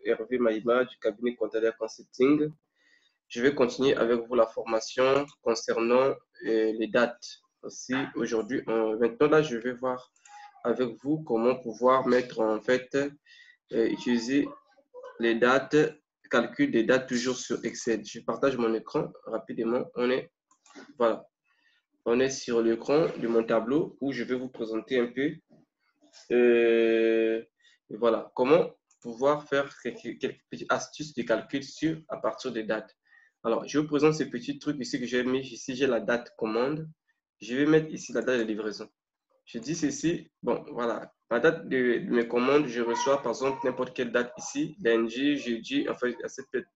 Hervé Maïma du cabinet Contader Consulting. Je vais continuer avec vous la formation concernant les dates. Aussi, aujourd'hui, maintenant là, je vais voir avec vous comment pouvoir mettre en fait, utiliser les dates, calcul des dates toujours sur Excel. Je partage mon écran rapidement. Voilà, on est sur l'écran de mon tableau où je vais vous présenter un peu. Voilà, comment pouvoir faire quelques petites astuces de calcul à partir des dates. Alors, je vous présente ce petit truc ici que j'ai mis. Ici, j'ai la date commande. Je vais mettre ici la date de livraison. Je dis ceci, bon, voilà, la date de mes commandes, je reçois par exemple n'importe quelle date ici, lundi, jeudi, enfin, peut-être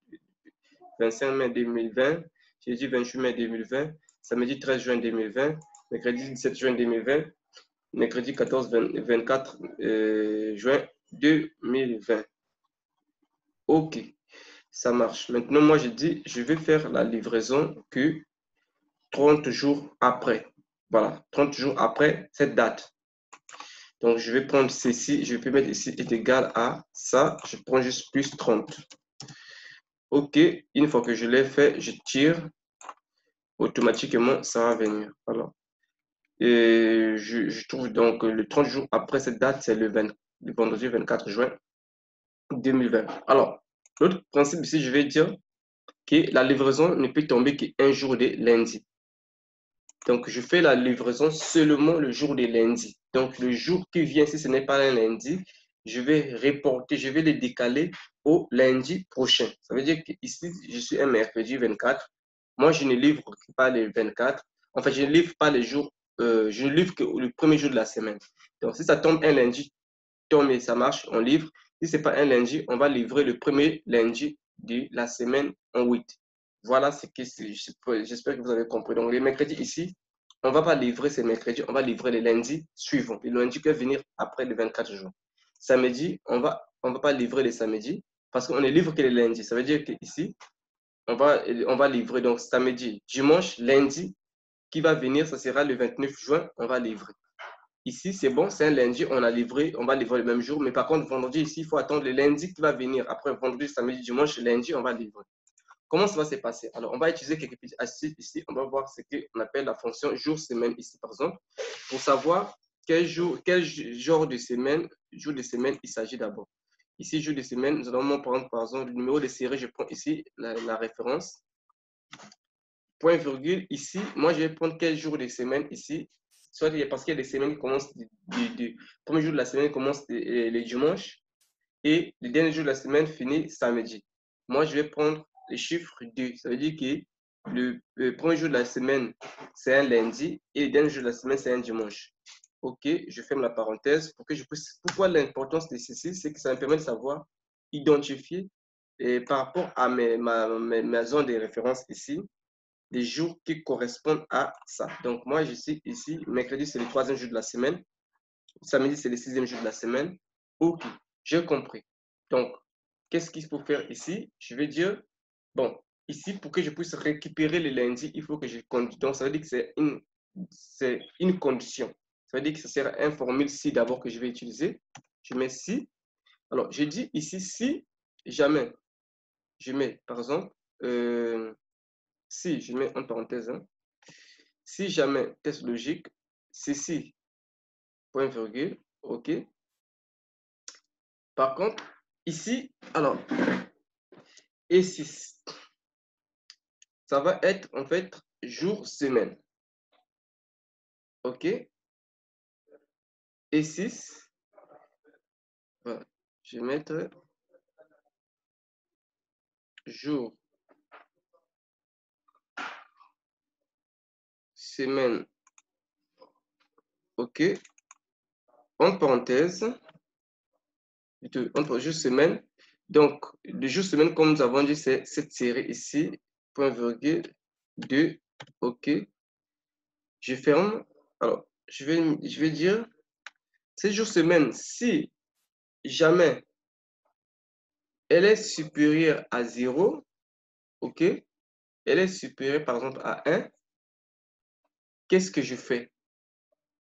25 mai 2020, jeudi 28 mai 2020, samedi 13 juin 2020, mercredi 17 juin 2020, mercredi 24 juin 2020. OK, ça marche. Maintenant, moi, je dis, je vais faire la livraison que 30 jours après. Voilà, 30 jours après cette date. Donc, je vais prendre ceci, je peux mettre ici est égal à ça. Je prends juste plus 30. OK, une fois que je l'ai fait, je tire. Automatiquement, ça va venir. Alors, et je trouve donc le 30 jours après cette date, c'est le vendredi 24 juin 2020. Alors, l'autre principe ici, je vais dire que la livraison ne peut tomber qu'un jour de lundi. Donc, je fais la livraison seulement le jour de lundi. Donc, le jour qui vient, si ce n'est pas un lundi, je vais reporter, je vais le décaler au lundi prochain. Ça veut dire que ici, je suis un mercredi 24. Moi, je ne livre pas les 24. En fait, je ne livre pas les jours, je ne livre que le premier jour de la semaine. Donc, si ça tombe un lundi, tombe et ça marche, on livre. Si ce n'est pas un lundi, on va livrer le premier lundi de la semaine en 8. Voilà ce que c'est. J'espère que vous avez compris. Donc, les mercredis ici, on ne va pas livrer ces mercredis, on va livrer les lundis suivants. Les lundis qui vont venir après les 24 jours. Samedi, on va pas livrer les samedis parce qu'on ne livre que les lundis. Ça veut dire qu'ici, on va livrer donc samedi, dimanche, lundi qui va venir, ça sera le 29 juin, on va livrer. Ici, c'est bon, c'est un lundi, on va livrer le même jour. Mais par contre, vendredi, ici, il faut attendre le lundi qui va venir. Après vendredi, samedi, dimanche, lundi, on va livrer. Comment ça va se passer? Alors, on va utiliser quelques petites astuces ici. On va voir ce qu'on appelle la fonction jour-semaine ici, par exemple, pour savoir quel genre de semaine, jour de semaine il s'agit d'abord. Ici, jour de semaine, nous allons prendre, par exemple, le numéro de série. Je prends ici la référence. Point virgule, ici, moi, je vais prendre quel jour de semaine ici. Soit parce qu'il y a des semaines qui commencent, le premier jour de la semaine commence le dimanche et le dernier jour de la semaine finit samedi. Moi, je vais prendre le chiffre 2. Ça veut dire que le premier jour de la semaine, c'est un lundi et le dernier jour de la semaine, c'est un dimanche. OK, je ferme la parenthèse pour que je puisse. Pourquoi l'importance de ceci? C'est que ça me permet de savoir identifier par rapport à ma zone de référence ici, des jours qui correspondent à ça. Donc, moi, je suis ici, mercredi, c'est le 3e jour de la semaine. Samedi, c'est le 6e jour de la semaine. OK, j'ai compris. Donc, qu'est-ce qu'il faut faire ici? Je vais dire, bon, ici, pour que je puisse récupérer le lundi, il faut que je conduise. Donc, ça veut dire que c'est une condition. Ça veut dire que ça sera une formule si d'abord que je vais utiliser. Je mets si. Alors, je dis ici si jamais. Je mets, par exemple, si, je mets en parenthèse, hein, si jamais, test logique, ceci, point virgule, OK. Par contre, ici, alors, et 6, ça va être en fait jour, semaine. OK. Et 6, voilà. Je vais mettre jour, semaine. OK. En parenthèse, entre jour, semaine. Donc, le jour, semaine, comme nous avons dit, c'est cette série ici, point virgule, 2. OK. Je ferme. Alors, je vais dire, ces jours, semaine, si jamais elle est supérieure à 0, OK, elle est supérieure par exemple à 1, qu'est-ce que je fais?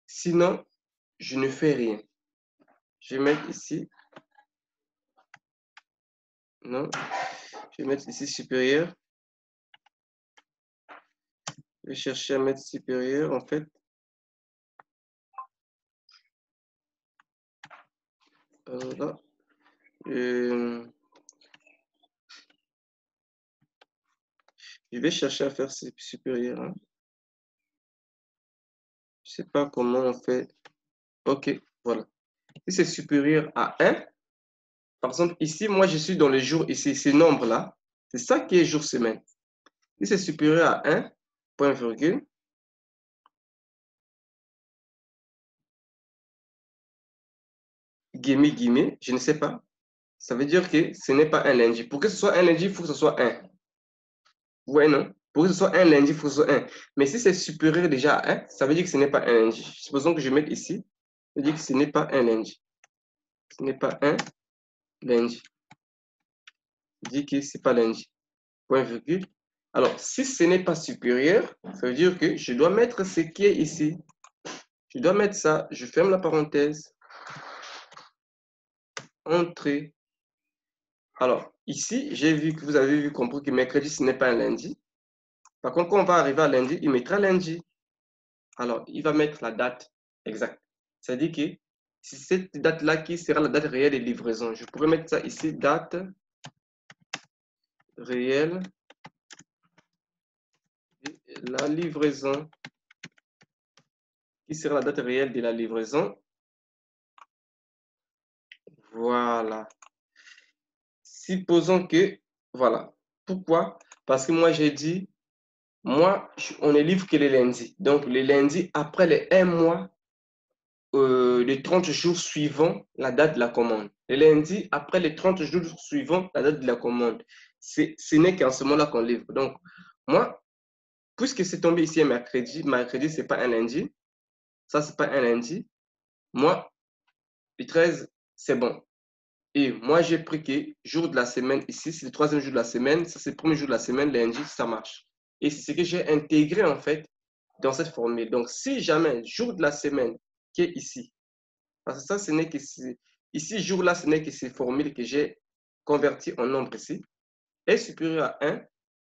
Sinon, je ne fais rien. Je vais mettre ici Non. Je vais mettre ici supérieur. Je vais chercher à mettre supérieur, en fait. Là. Je vais chercher à faire supérieur. Hein. Je ne sais pas comment on fait. OK, voilà. Si c'est supérieur à 1, par exemple, ici, moi, je suis dans les jours, ici, ces nombres-là. C'est ça qui est jour-semaine. Si c'est supérieur à 1, point virgule, guillemets, je ne sais pas. Ça veut dire que ce n'est pas un lundi. Pour que ce soit un lundi, il faut que ce soit 1. Ouais, non? Pour que ce soit un lundi, il faut que ce soit 1. Mais si c'est supérieur déjà à 1, ça veut dire que ce n'est pas un lundi. Supposons que je mette ici, ça veut dire que ce n'est pas un lundi. Ce n'est pas un lundi. Je dis que ce n'est pas lundi. Point virgule. Alors, si ce n'est pas supérieur, ça veut dire que je dois mettre ce qui est ici. Je dois mettre ça. Je ferme la parenthèse. Entrée. Alors, ici, j'ai vu que vous avez vu, compris que mercredi, ce n'est pas un lundi. Par contre, quand on va arriver à lundi, il mettra lundi. Alors, il va mettre la date exacte. C'est-à-dire que c'est cette date-là qui sera la date réelle de livraison. Je pourrais mettre ça ici, date réelle de la livraison, qui sera la date réelle de la livraison. Voilà. Supposons que, voilà. Pourquoi? Parce que moi, j'ai dit, moi, on ne livre que les lundis. Donc, les lundis, après les 1 mois, les 30 jours suivants la date de la commande. Le lundi, après les 30 jours suivants la date de la commande. Ce n'est qu'en ce moment-là qu'on livre. Donc, moi, puisque c'est tombé ici un mercredi, ce n'est pas un lundi. Ça, ce n'est pas un lundi. Moi, le 13, c'est bon. Et moi, j'ai pris que jour de la semaine ici, c'est le 3e jour de la semaine. Ça, c'est le 1er jour de la semaine, lundi, ça marche. Et c'est ce que j'ai intégré, en fait, dans cette formule. Donc, si jamais jour de la semaine qui est ici, parce que ça, ce n'est que ici, jour-là, ce n'est que ces formules que j'ai converties en nombre ici, est supérieur à 1,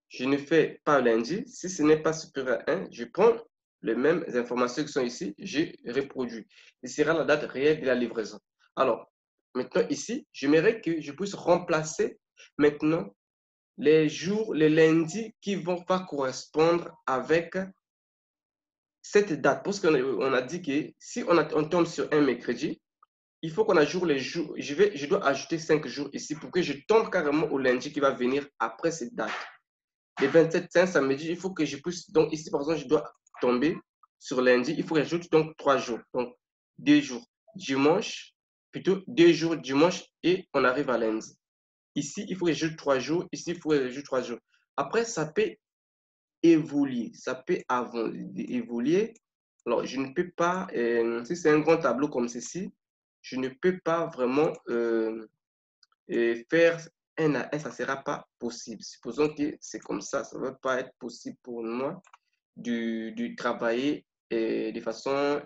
je ne fais pas lundi. Si ce n'est pas supérieur à 1, je prends les mêmes informations qui sont ici, je reproduis. Ce sera la date réelle de la livraison. Alors, maintenant ici, j'aimerais que je puisse remplacer maintenant les jours, les lundis qui ne vont pas correspondre avec cette date. Parce qu'on a dit que si on tombe sur un mercredi, il faut qu'on ajoute les jours. Je dois ajouter 5 jours ici pour que je tombe carrément au lundi qui va venir après cette date. Le 27, c'est un samedi, il faut que je puisse. Donc, ici, par exemple, je dois tomber sur lundi. Il faut que j'ajoute donc 3 jours. Donc, 2 jours dimanche, plutôt 2 jours dimanche et on arrive à lundi. Ici, il faut que j'ajoute 3 jours. Ici, il faut que j'ajoute 3 jours. Après, ça peut évoluer. Ça peut évoluer. Alors, je ne peux pas, si c'est un grand tableau comme ceci, je ne peux pas vraiment faire un à un, ça ne sera pas possible. Supposons que c'est comme ça ne va pas être possible pour moi de travailler de façon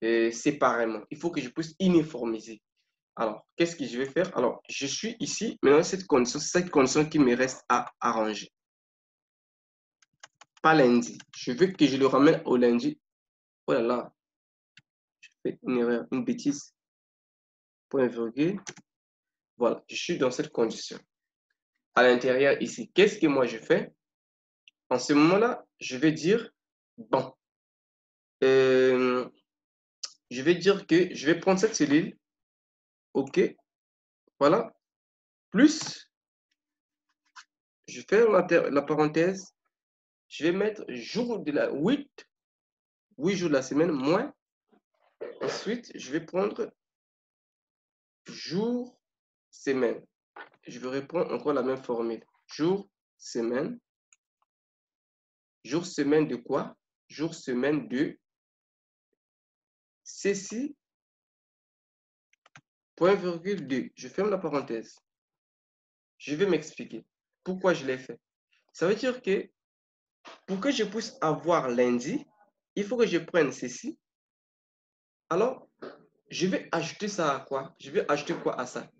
séparément. Il faut que je puisse uniformiser. Alors, qu'est-ce que je vais faire? Alors, je suis ici, maintenant cette condition qui me reste à arranger. Pas lundi. Je veux que je le ramène au lundi. Oh là là, je fais une erreur, une bêtise. Point virgule. Voilà, je suis dans cette condition. À l'intérieur ici, qu'est-ce que moi je fais? En ce moment-là, je vais dire, bon, je vais dire que je vais prendre cette cellule, OK, voilà, plus, je fais la parenthèse, je vais mettre jour de la 8 jours de la semaine, moins, ensuite, je vais prendre jour, semaine. Je vais reprendre encore la même formule. Jour, semaine. Jour, semaine de quoi? Jour, semaine de ceci, point virgule 2. Je ferme la parenthèse. Je vais m'expliquer pourquoi je l'ai fait. Ça veut dire que pour que je puisse avoir lundi, il faut que je prenne ceci. Alors, je vais ajouter ça à quoi? Je vais ajouter quoi à ça?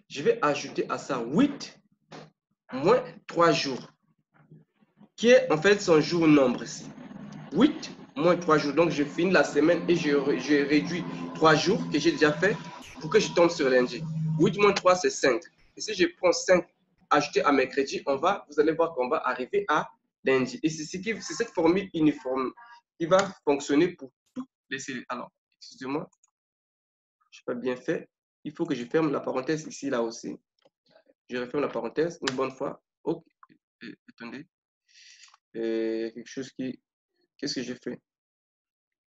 Je vais ajouter à ça 8 moins 3 jours, qui est en fait son jour nombre ici. 8 moins 3 jours. Donc, je finis la semaine et je réduis 3 jours que j'ai déjà fait pour que je tombe sur lundi. 8 moins 3, c'est 5. Et si je prends 5 ajouté à mercredi, vous allez voir qu'on va arriver à lundi. Et c'est cette formule uniforme qui va fonctionner pour tous les cellules. Alors, excusez-moi, je n'ai pas bien fait. Il faut que je ferme la parenthèse ici, là aussi. Je referme la parenthèse une bonne fois. Ok, attendez. Quelque chose qui... Qu'est-ce que j'ai fait?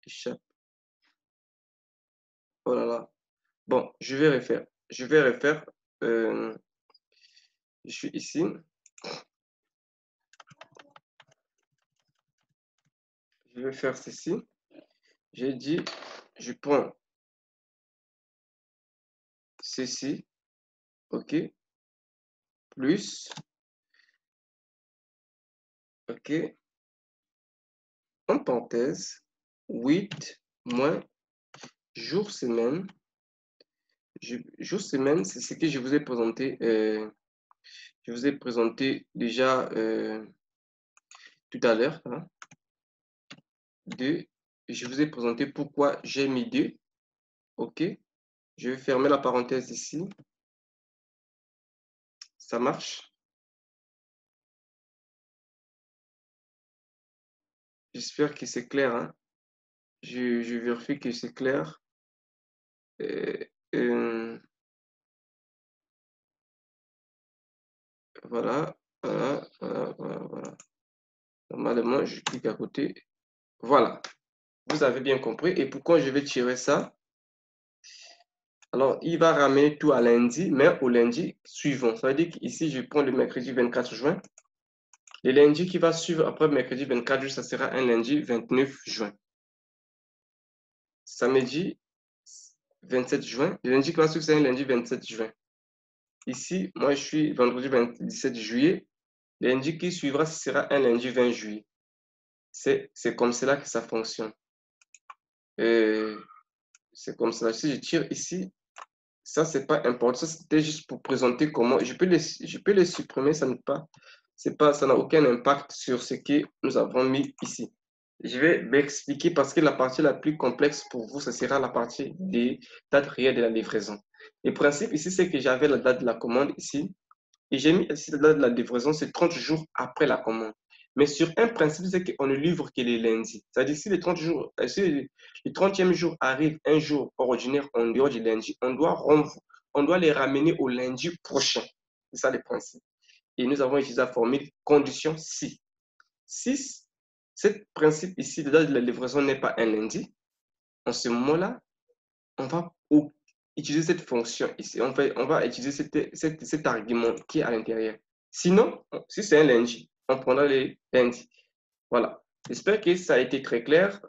Échappe. Oh là là. Bon, je vais refaire. Je vais refaire. Je suis ici. Je vais faire ceci. J'ai dit, je prends ceci. OK. Plus. OK. En parenthèse. 8 moins jour semaine. Jour semaine, c'est ce que je vous ai présenté. Je vous ai présenté déjà tout à l'heure. Hein. 2. Je vous ai présenté pourquoi j'ai mis 2. OK. Je vais fermer la parenthèse ici. Ça marche. J'espère que c'est clair. Hein. Je vérifie que c'est clair. Euh, voilà, voilà. Normalement, je clique à côté. Voilà. Vous avez bien compris. Et pourquoi je vais tirer ça? Alors, il va ramener tout à lundi, mais au lundi suivant. Ça veut dire qu'ici, je prends le mercredi 24 juin. Le lundi qui va suivre après le mercredi 24 juin, ça sera un lundi 29 juin. Samedi 27 juin. Le lundi qui va suivre, c'est un lundi 27 juin. Ici, moi, je suis vendredi 17 juillet. Le lundi qui suivra, ce sera un lundi 20 juillet. C'est comme cela que ça fonctionne. C'est comme ça. Si je tire ici, ça, c'est pas important. Ça, c'était juste pour présenter comment. Je peux les supprimer, ça ça n'a aucun impact sur ce que nous avons mis ici. Je vais m'expliquer parce que la partie la plus complexe pour vous, ce sera la partie des dates réelles de la livraison. Le principe ici, c'est que j'avais la date de la commande ici. Et j'ai mis ici la date de la livraison, c'est 30 jours après la commande. Mais sur un principe, c'est qu'on ne livre que les lundis. C'est-à-dire, si les 30 jours, si le 30e jour arrive un jour ordinaire en dehors du lundi, on doit les ramener au lundi prochain. C'est ça le principe. Et nous avons utilisé la formule condition si. Si ce principe ici, la date de la livraison n'est pas un lundi, en ce moment-là, on va utiliser cette fonction ici. On va utiliser cet argument qui est à l'intérieur. Sinon, si c'est un lundi, on prendra les lundis. Voilà. J'espère que ça a été très clair.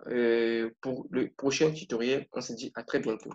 Pour le prochain tutoriel, on se dit à très bientôt.